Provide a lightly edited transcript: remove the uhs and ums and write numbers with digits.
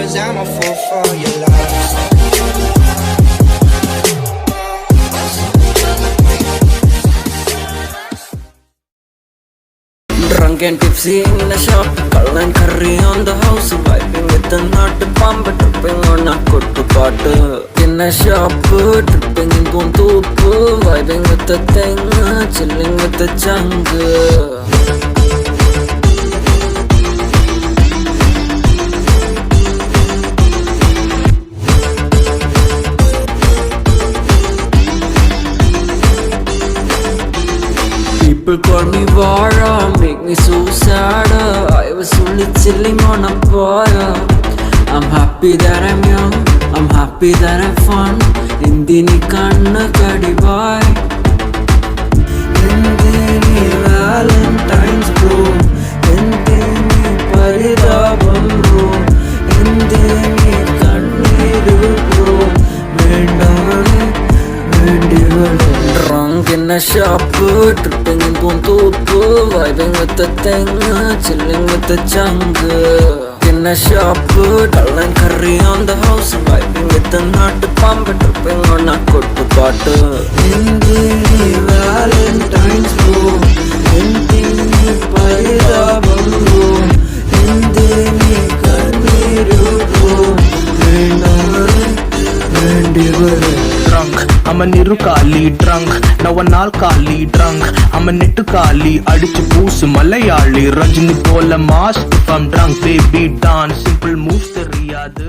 cause I'm a fool for your love. Drunk and tipsy in the shop, cull and curry on the house, vibing with the nut bomb, tripping on a kuttu paatu. In the shop, tripping in Guntupu, vibing with the thing, chilling with the chunk. People call me Vara, make me so sad. I was only chilling on a bar. I'm happy that I'm young, I'm happy that I'm fun. Indini kanna kadivar, Indini Valentine's bro, Indini paridabam bro, Indini kanniru bro, vendavale vendivale. Drunk in a shop, tripping in Guntupu, vibing with the thing, chilling with the chunk. In a shop, cull and curry on the house, vibing with the nut bomb, tripping on a kuttu paatu. Indini Valentine's bro, Indini paridabam bro, Indini kanniru bro, vendavale vendivale. Drunk, I'm a nirukali drunk. Now a nalkali drunk. I'm a nittukali adichu poosu malayali. Rajini pola mask if I'm drunk. Baby dance, simple moves தெரியாது.